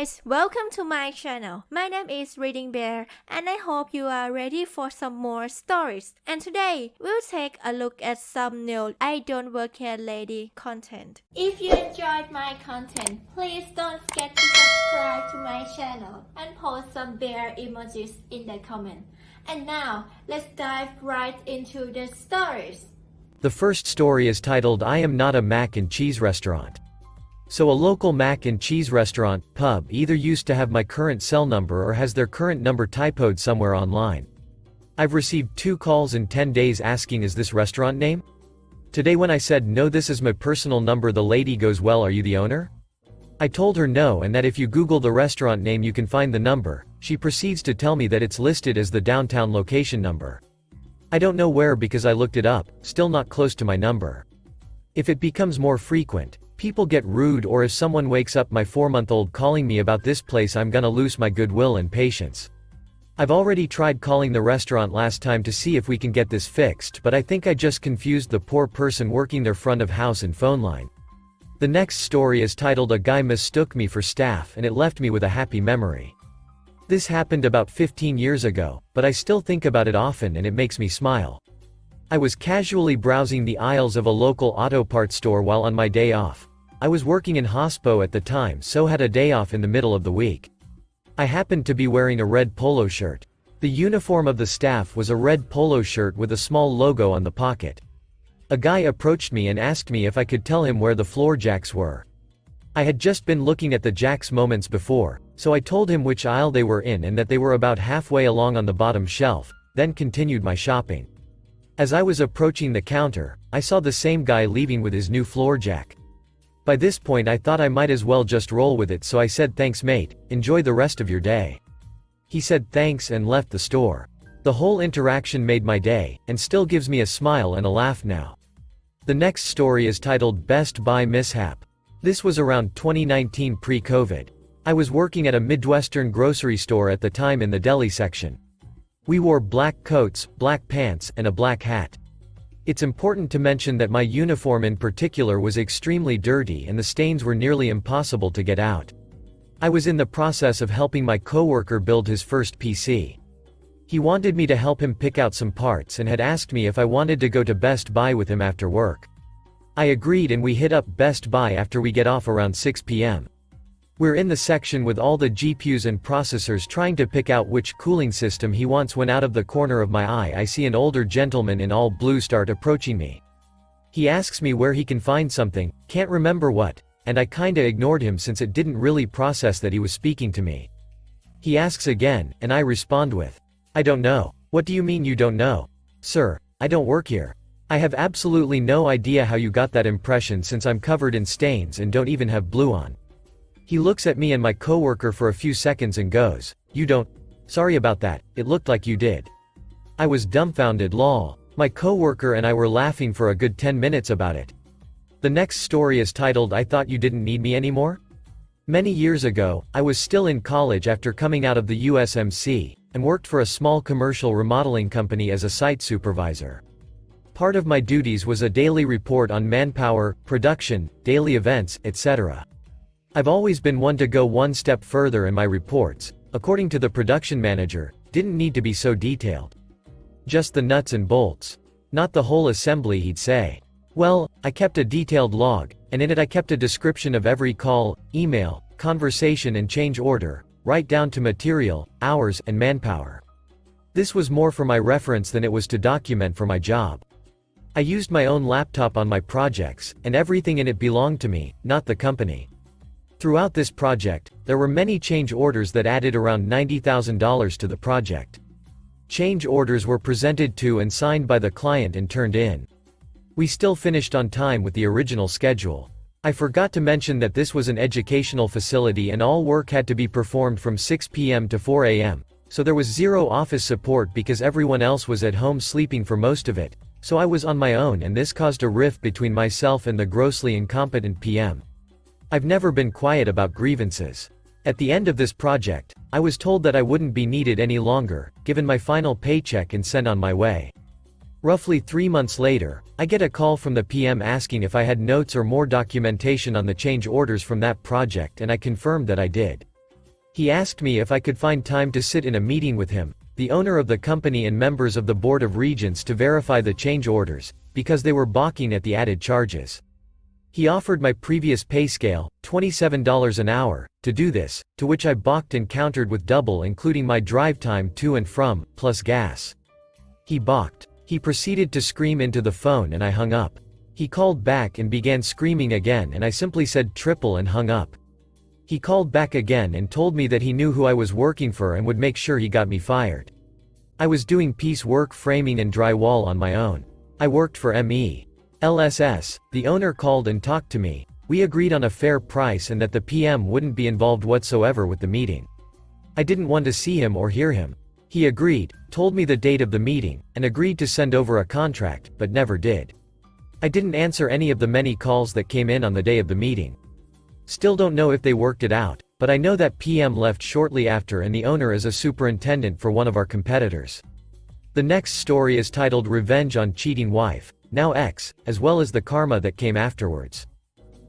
guys, welcome to my channel. My name is ReadingBear and I hope you are ready for some more stories. And today, we'll take a look at some new IDontWorkHereLady content. If you enjoyed my content, please don't forget to subscribe to my channel and post some bear emojis in the comment. And now, let's dive right into the stories. The first story is titled I Am Not a Mac and Cheese Restaurant. So a local mac and cheese restaurant, pub, either used to have my current cell number or has their current number typoed somewhere online. I've received 2 calls in 10 days asking is this restaurant name? Today when I said no, this is my personal number, the lady goes, well, are you the owner? I told her no, and that if you Google the restaurant name you can find the number. She proceeds to tell me that it's listed as the downtown location number. I don't know where because I looked it up, still not close to my number. If it becomes more frequent, people get rude, or if someone wakes up my 4-month-old calling me about this place, I'm gonna lose my goodwill and patience. I've already tried calling the restaurant last time to see if we can get this fixed, but I think I just confused the poor person working their front of house and phone line. The next story is titled A Guy Mistook Me for Staff, and it left me with a happy memory. This happened about 15 years ago, but I still think about it often and it makes me smile. I was casually browsing the aisles of a local auto parts store while on my day off. I was working in hospo at the time, so had a day off in the middle of the week. I happened to be wearing a red polo shirt. The uniform of the staff was a red polo shirt with a small logo on the pocket. A guy approached me and asked me if I could tell him where the floor jacks were. I had just been looking at the jacks moments before, so I told him which aisle they were in and that they were about halfway along on the bottom shelf, then continued my shopping. As I was approaching the counter, I saw the same guy leaving with his new floor jack. By this point I thought I might as well just roll with it, so I said, thanks mate, enjoy the rest of your day. He said thanks and left the store. The whole interaction made my day, and still gives me a smile and a laugh now. The next story is titled Best Buy Mishap. This was around 2019 pre-COVID. I was working at a Midwestern grocery store at the time in the deli section. We wore black coats, black pants, and a black hat. It's important to mention that my uniform in particular was extremely dirty and the stains were nearly impossible to get out. I was in the process of helping my coworker build his first PC. He wanted me to help him pick out some parts and had asked me if I wanted to go to Best Buy with him after work. I agreed and we hit up Best Buy after we get off around 6 p.m. We're in the section with all the GPUs and processors trying to pick out which cooling system he wants when out of the corner of my eye I see an older gentleman in all blue start approaching me. He asks me where he can find something, can't remember what, and I kinda ignored him since it didn't really process that he was speaking to me. He asks again, and I respond with, I don't know. What do you mean you don't know? Sir, I don't work here. I have absolutely no idea how you got that impression since I'm covered in stains and don't even have blue on. He looks at me and my coworker for a few seconds and goes, you don't? Sorry about that, it looked like you did. I was dumbfounded, lol. My coworker and I were laughing for a good 10 minutes about it. The next story is titled I Thought You Didn't Need Me Anymore? Many years ago, I was still in college after coming out of the USMC, and worked for a small commercial remodeling company as a site supervisor. Part of my duties was a daily report on manpower, production, daily events, etc. I've always been one to go one step further, and my reports, according to the production manager, didn't need to be so detailed. Just the nuts and bolts. Not the whole assembly, he'd say. Well, I kept a detailed log, and in it I kept a description of every call, email, conversation and change order, right down to material, hours, and manpower. This was more for my reference than it was to document for my job. I used my own laptop on my projects, and everything in it belonged to me, not the company. Throughout this project, there were many change orders that added around $90,000 to the project. Change orders were presented to and signed by the client and turned in. We still finished on time with the original schedule. I forgot to mention that this was an educational facility and all work had to be performed from 6 p.m. to 4 a.m., so there was zero office support because everyone else was at home sleeping for most of it, so I was on my own, and this caused a rift between myself and the grossly incompetent PM. I've never been quiet about grievances. At the end of this project, I was told that I wouldn't be needed any longer, given my final paycheck and sent on my way. Roughly 3 months later, I get a call from the PM asking if I had notes or more documentation on the change orders from that project, and I confirmed that I did. He asked me if I could find time to sit in a meeting with him, the owner of the company and members of the Board of Regents to verify the change orders, because they were balking at the added charges. He offered my previous pay scale, $27 an hour, to do this, to which I balked and countered with double including my drive time to and from, plus gas. He balked. He proceeded to scream into the phone and I hung up. He called back and began screaming again and I simply said triple and hung up. He called back again and told me that he knew who I was working for and would make sure he got me fired. I was doing piece work framing and drywall on my own. I worked for LSS. The owner called and talked to me. We agreed on a fair price and that the PM wouldn't be involved whatsoever with the meeting. I didn't want to see him or hear him. He agreed, told me the date of the meeting, and agreed to send over a contract, but never did. I didn't answer any of the many calls that came in on the day of the meeting. Still don't know if they worked it out, but I know that PM left shortly after and the owner is a superintendent for one of our competitors. The next story is titled Revenge on Cheating Wife, now ex, as well as the karma that came afterwards.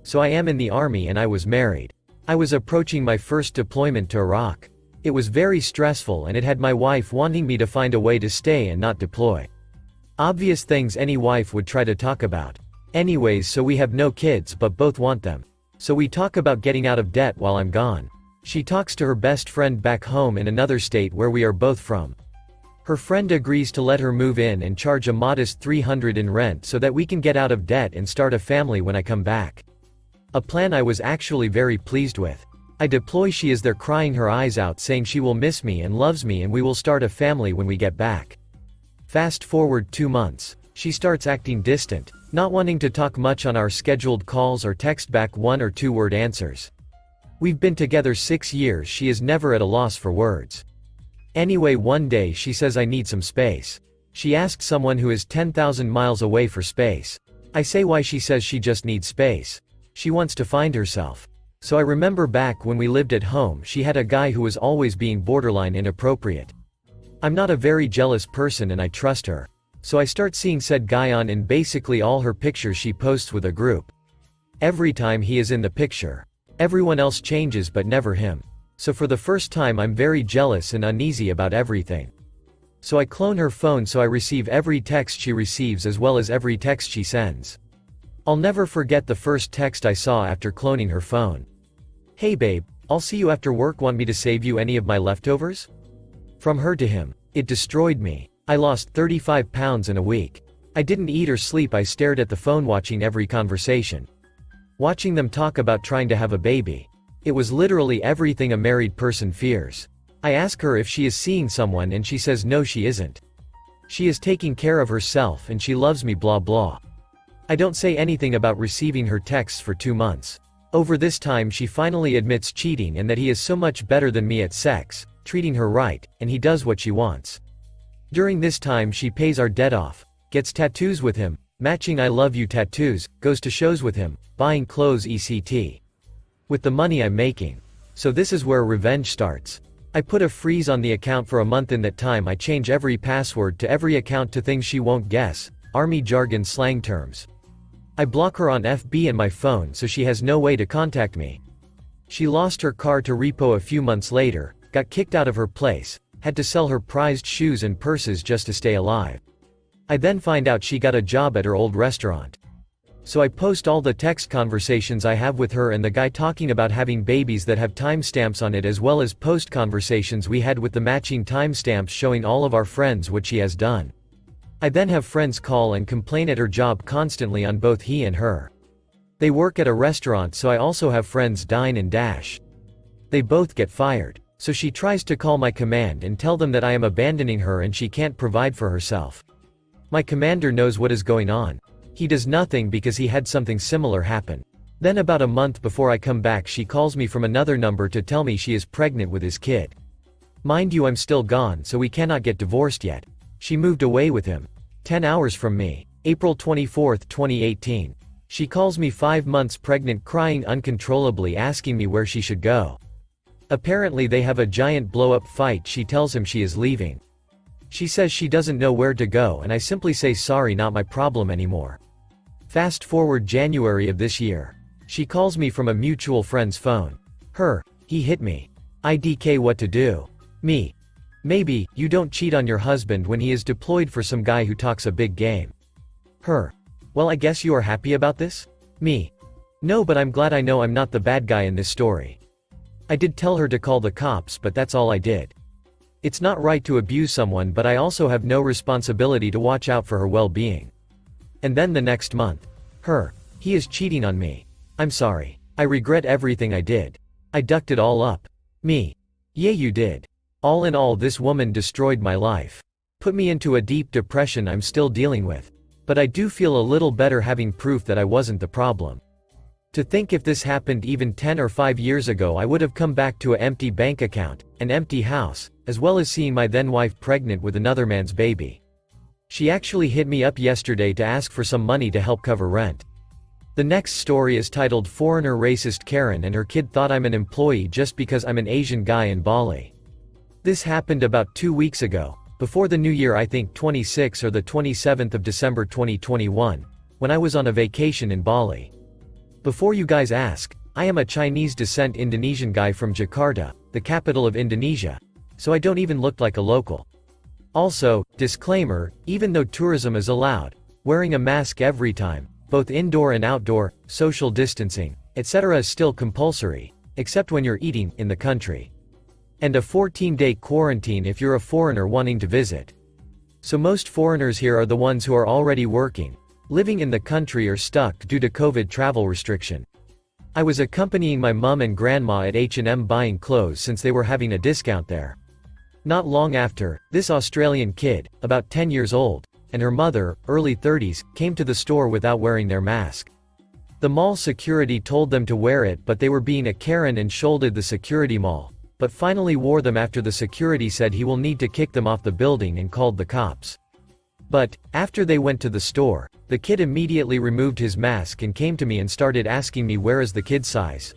So I am in the army and I was married. I was approaching my first deployment to Iraq. It was very stressful and it had my wife wanting me to find a way to stay and not deploy. Obvious things any wife would try to talk about. Anyways, so we have no kids but both want them. So we talk about getting out of debt while I'm gone. She talks to her best friend back home in another state where we are both from. Her friend agrees to let her move in and charge a modest $300 in rent so that we can get out of debt and start a family when I come back. A plan I was actually very pleased with. I deploy, she is there crying her eyes out saying she will miss me and loves me and we will start a family when we get back. Fast forward 2 months. She starts acting distant, not wanting to talk much on our scheduled calls or text back 1 or 2 word answers. We've been together 6 years, she is never at a loss for words. Anyway, one day she says I need some space. She asked someone who is 10,000 miles away for space. I say why, she says she just needs space. She wants to find herself. So I remember back when we lived at home she had a guy who was always being borderline inappropriate. I'm not a very jealous person and I trust her. So I start seeing said guy on in basically all her pictures she posts with a group. Every time he is in the picture. Everyone else changes but never him. So for the first time I'm very jealous and uneasy about everything. So I clone her phone so I receive every text she receives as well as every text she sends. I'll never forget the first text I saw after cloning her phone. Hey babe, I'll see you after work, want me to save you any of my leftovers? From her to him. It destroyed me. I lost 35 pounds in a week. I didn't eat or sleep, I stared at the phone watching every conversation. Watching them talk about trying to have a baby. It was literally everything a married person fears. I ask her if she is seeing someone and she says no, she isn't. She is taking care of herself and she loves me, blah blah. I don't say anything about receiving her texts for 2 months. Over this time she finally admits cheating and that he is so much better than me at sex, treating her right, and he does what she wants. During this time she pays our debt off, gets tattoos with him, matching I love you tattoos, goes to shows with him, buying clothes etc. With the money I'm making. So this is where revenge starts. I put a freeze on the account for a month. In that time I change every password to every account to things she won't guess, army jargon slang terms. I block her on FB and my phone so she has no way to contact me. She lost her car to repo a few months later, got kicked out of her place, had to sell her prized shoes and purses just to stay alive. I then find out she got a job at her old restaurant. So I post all the text conversations I have with her and the guy talking about having babies that have timestamps on it, as well as post conversations we had with the matching timestamps showing all of our friends what she has done. I then have friends call and complain at her job constantly on both he and her. They work at a restaurant, so I also have friends dine and dash. They both get fired. So she tries to call my command and tell them that I am abandoning her and she can't provide for herself. My commander knows what is going on. He does nothing because he had something similar happen. Then about a month before I come back she calls me from another number to tell me she is pregnant with his kid. Mind you, I'm still gone, so we cannot get divorced yet. She moved away with him. 10 hours from me. April 24, 2018. She calls me 5 months pregnant, crying uncontrollably, asking me where she should go. Apparently they have a giant blow-up fight. She tells him she is leaving. She says she doesn't know where to go and I simply say sorry, not my problem anymore. Fast forward January of this year. She calls me from a mutual friend's phone. He hit me. IDK what to do? Me. Maybe, you don't cheat on your husband when he is deployed for some guy who talks a big game. Her. Well, I guess you are happy about this? Me. No, but I'm glad I know I'm not the bad guy in this story. I did tell her to call the cops, but that's all I did. It's not right to abuse someone, but I also have no responsibility to watch out for her well-being. And then the next month. Her. He is cheating on me. I'm sorry. I regret everything I did. I ducked it all up. Me. Yeah, you did. All in all, this woman destroyed my life. Put me into a deep depression I'm still dealing with. But I do feel a little better having proof that I wasn't the problem. To think if this happened even 10 or 5 years ago, I would have come back to an empty bank account, an empty house, as well as seeing my then wife pregnant with another man's baby. She actually hit me up yesterday to ask for some money to help cover rent. The next story is titled Foreigner Racist Karen and Her Kid Thought I'm an Employee Just Because I'm an Asian Guy in Bali. This happened about 2 weeks ago, before the new year, I think 26 or the 27th of December 2021, when I was on a vacation in Bali. Before you guys ask, I am a Chinese descent Indonesian guy from Jakarta, the capital of Indonesia, so I don't even look like a local. Also, disclaimer, even though tourism is allowed, wearing a mask every time, both indoor and outdoor, social distancing, etc. is still compulsory, except when you're eating in the country. And a 14-day quarantine if you're a foreigner wanting to visit. So most foreigners here are the ones who are already working, living in the country, or stuck due to COVID travel restriction. I was accompanying my mum and grandma at H&M buying clothes since they were having a discount there. Not long after, this Australian kid, about 10 years old, and her mother, early 30s, came to the store without wearing their mask. The mall security told them to wear it, but they were being a Karen and scolded the security mall, but finally wore them after the security said he will need to kick them off the building and called the cops. But, after they went to the store, the kid immediately removed his mask and came to me and started asking me where is the kid size.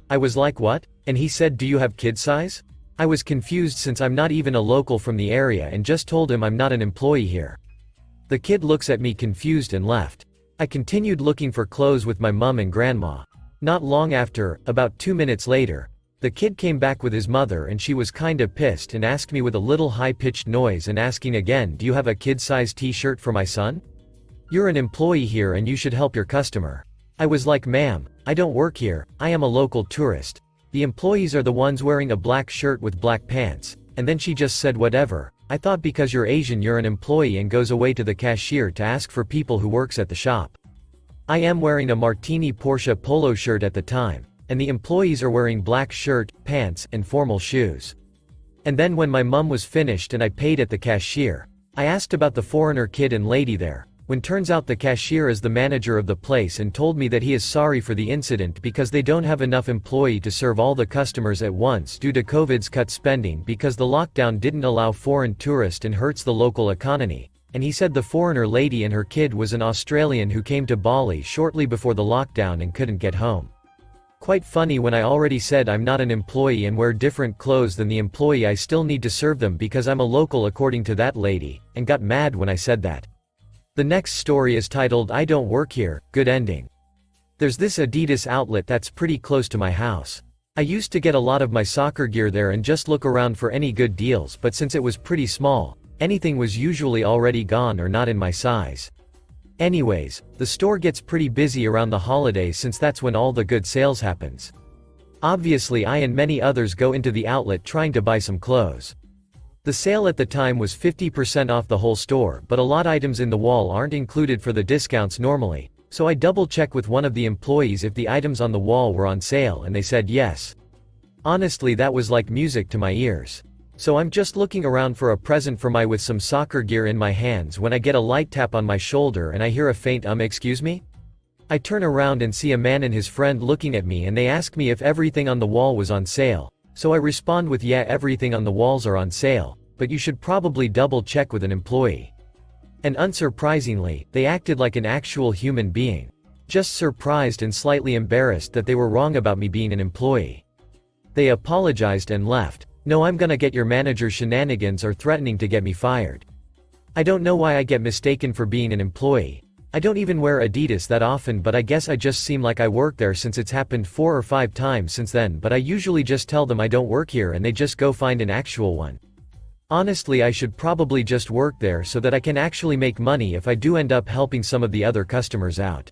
I was like, what? And he said, do you have kid size? I was confused since I'm not even a local from the area and just told him I'm not an employee here. The kid looks at me confused and left. I continued looking for clothes with my mum and grandma. Not long after, about 2 minutes later, the kid came back with his mother and she was kinda pissed and asked me with a little high-pitched noise and asking again, do you have a kid-size t-shirt for my son? You're an employee here and you should help your customer. I was like, ma'am, I don't work here, I am a local tourist. The employees are the ones wearing a black shirt with black pants. And then she just said whatever. I thought because you're Asian you're an employee, and goes away to the cashier to ask for people who works at the shop. I am wearing a Martini Porsche polo shirt at the time, and the employees are wearing black shirt, pants, and formal shoes. And then when my mum was finished and I paid at the cashier, I asked about the foreigner kid and lady there, when turns out the cashier is the manager of the place and told me that he is sorry for the incident because they don't have enough employee to serve all the customers at once due to COVID's cut spending because the lockdown didn't allow foreign tourists and hurts the local economy. And he said the foreigner lady and her kid was an Australian who came to Bali shortly before the lockdown and couldn't get home. Quite funny when I already said I'm not an employee and wear different clothes than the employee, I still need to serve them because I'm a local according to that lady, and got mad when I said that. The next story is titled I Don't Work Here, Good Ending. There's this Adidas outlet that's pretty close to my house. I used to get a lot of my soccer gear there and just look around for any good deals, but since it was pretty small, anything was usually already gone or not in my size. Anyways, the store gets pretty busy around the holidays since that's when all the good sales happens. Obviously I and many others go into the outlet trying to buy some clothes. The sale at the time was 50% off the whole store, but a lot items in the wall aren't included for the discounts normally, so I double checked with one of the employees if the items on the wall were on sale and they said yes. Honestly, that was like music to my ears. So I'm just looking around for a present for my with some soccer gear in my hands when I get a light tap on my shoulder and I hear a faint excuse me? I turn around and see a man and his friend looking at me and they ask me if everything on the wall was on sale. So I respond with yeah, everything on the walls are on sale, but you should probably double check with an employee. And unsurprisingly, they acted like an actual human being. Just surprised and slightly embarrassed that they were wrong about me being an employee. They apologized and left. No, I'm gonna get your manager shenanigans or threatening to get me fired. I don't know why I get mistaken for being an employee. I don't even wear Adidas that often, but I guess I just seem like I work there since it's happened 4 or 5 times since then, but I usually just tell them I don't work here and they just go find an actual one. Honestly, I should probably just work there so that I can actually make money if I do end up helping some of the other customers out.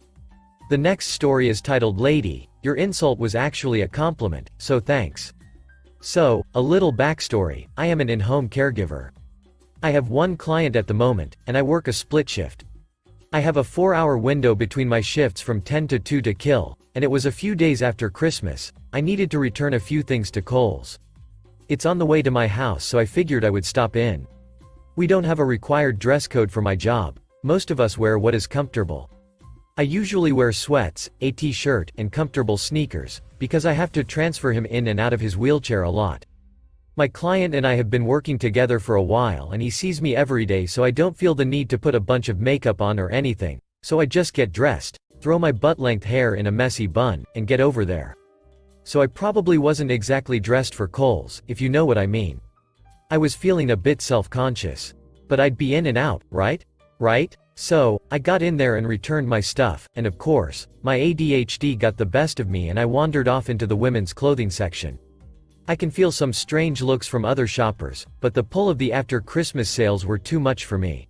The next story is titled Lady, your insult was actually a compliment, so thanks. So, a little backstory, I am an in-home caregiver. I have one client at the moment, and I work a split shift. I have a 4-hour window between my shifts from 10 to 2 to kill, and it was a few days after Christmas. I needed to return a few things to Kohl's. It's on the way to my house, so I figured I would stop in. We don't have a required dress code for my job. Most of us wear what is comfortable. I usually wear sweats, a t-shirt, and comfortable sneakers, because I have to transfer him in and out of his wheelchair a lot. My client and I have been working together for a while and he sees me every day, so I don't feel the need to put a bunch of makeup on or anything, so I just get dressed, throw my butt-length hair in a messy bun, and get over there. So I probably wasn't exactly dressed for Kohl's, if you know what I mean. I was feeling a bit self-conscious. But I'd be in and out, right? Right? So, I got in there and returned my stuff, and of course, my ADHD got the best of me and I wandered off into the women's clothing section. I can feel some strange looks from other shoppers, but the pull of the after Christmas sales were too much for me.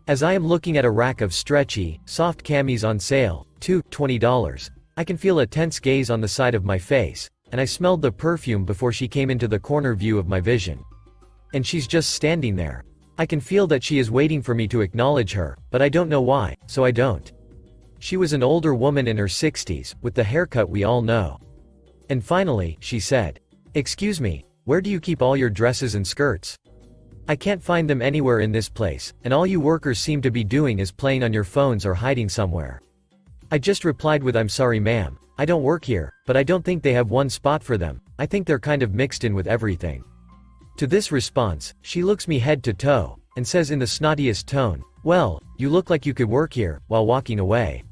As I am looking at a rack of stretchy, soft camis on sale, $20, I can feel a tense gaze on the side of my face, and I smelled the perfume before she came into the corner view of my vision. And she's just standing there. I can feel that she is waiting for me to acknowledge her, but I don't know why, so I don't. She was an older woman in her 60s, with the haircut we all know. And finally, she said, "Excuse me, where do you keep all your dresses and skirts? I can't find them anywhere in this place, and all you workers seem to be doing is playing on your phones or hiding somewhere." I just replied with, "I'm sorry ma'am, I don't work here, but I don't think they have one spot for them. I think they're kind of mixed in with everything." To this response, she looks me head to toe, and says in the snottiest tone, "Well, you look like you could work here," while walking away.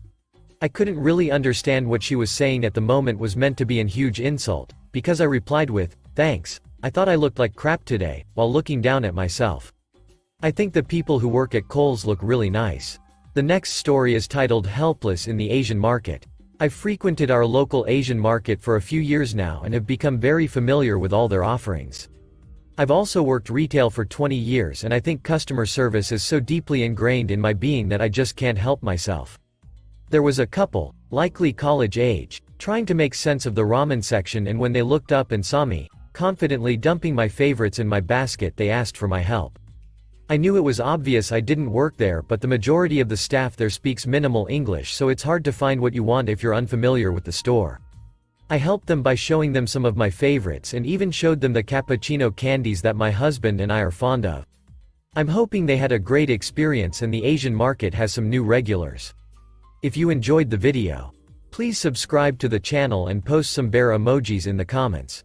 I couldn't really understand what she was saying at the moment was meant to be a huge insult, because I replied with, "Thanks, I thought I looked like crap today," while looking down at myself. I think the people who work at Kohl's look really nice. The next story is titled Helpless in the Asian Market. I've frequented our local Asian market for a few years now and have become very familiar with all their offerings. I've also worked retail for 20 years and I think customer service is so deeply ingrained in my being that I just can't help myself. There was a couple, likely college age, trying to make sense of the ramen section, and when they looked up and saw me, confidently dumping my favorites in my basket, they asked for my help. I knew it was obvious I didn't work there, but the majority of the staff there speaks minimal English, so it's hard to find what you want if you're unfamiliar with the store. I helped them by showing them some of my favorites and even showed them the cappuccino candies that my husband and I are fond of. I'm hoping they had a great experience and the Asian market has some new regulars. If you enjoyed the video, please subscribe to the channel and post some bear emojis in the comments.